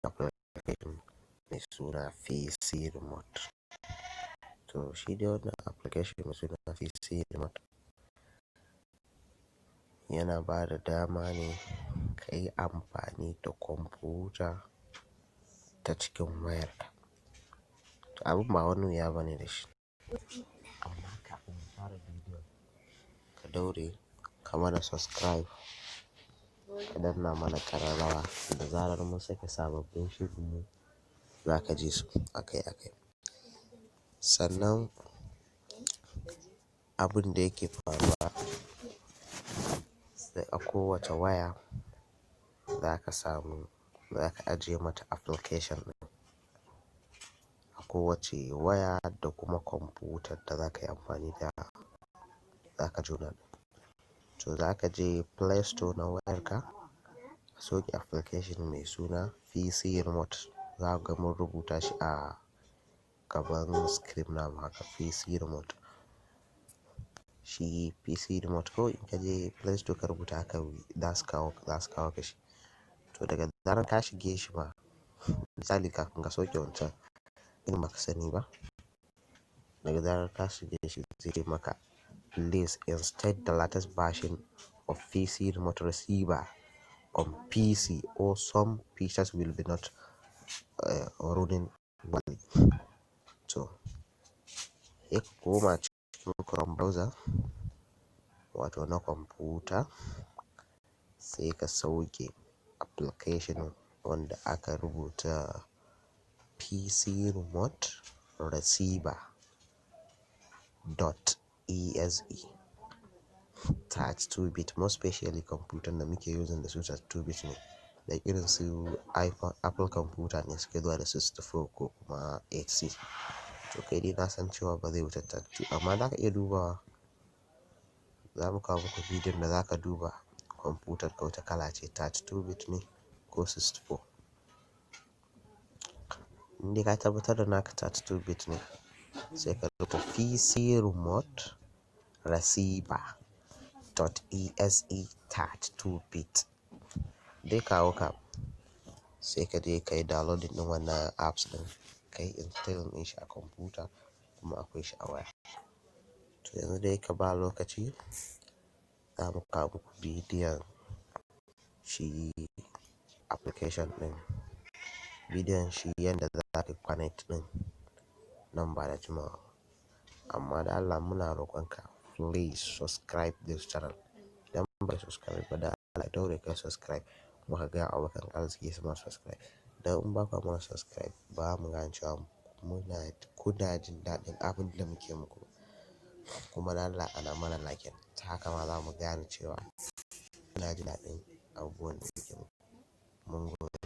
application mai suna PC Remote. To shi dai wannan application mai suna PC Remote yana ba da dama ne ka yi amfani da kwamfuta ta cikin wayarka. To abin ba wani wuya bane da shi. Amma kafin mu fara bidiyon, ka daure ka mana subscribe, ka danna mana ƙararrawa da zarar mun sake sababbin shirinmu za ka ji su akai akai. Sannan abin da yake faruwa sai a kowace waya za ka ajiye mata application ɗin. A kowace waya da kuma kwamfutar da za ka yi amfani da za ka jona. To za ka je Play Store na wayarka ka sauke application mai suna PC Remote. Za ka ga mun rubuta shi a gaban screen namu haka PC Remote. Shi PC Remote kawai in ka je Play Store ka rubuta haka za su kawo ka shi. To daga zarar ka shige shi ma, misali kafin ka sauke wancan in ba ka sani ba, daga zarar ka shige shi zai ce maka please install the latest version of PC Remote Receiver on PC or some features will be not running well. To, sai ka koma cikin Chrome browser wato na kwamfuta sai ka sauke application wanda aka rubuta PC Remote Receiver .exe 32-bit, more specially kwamfutan da muke using da su 32-bit ne. Da irin su iPhone, Apple kwamfuta ne suke zuwa da 64 ko kuma 86. To kai dai na san cewa ba zai wuce 32 amma za ka iya dubawa. Za mu kawo muku bidiyon da za ka duba kwamfutar ka wata kala ce 32-bit ne ko 64. Indai ka tabbatar da naka 32-bit ne sai ka rubuta PC Remote Receiver .exe 32-bit. Zai kawo ka sai ka je ka yi downloading ɗin wannan apps ɗin, ka yi installing ɗin shi a kwamfuta kuma akwai shi a waya. To yanzu dai ka ba lokaci za mu kawo muku bidiyon shi application ɗin. Bidiyon shi yanda za ka connect ɗin nan ba da jimawa. Amma da Allah muna roƙon ka please subscribe this channel. Idan ba ka subscribe ba da Allah daure ka subscribe kuma ka gaya wa abokan arziki su ma subscribe. Dan in ba ka mana subscribe ba mu gane cewa kuna jin daɗin abin da muke muku. Kuma da Allah ana mana like ta haka ma za mu gane cewa kuna jin daɗin abubuwan da muke muku. Mun gode.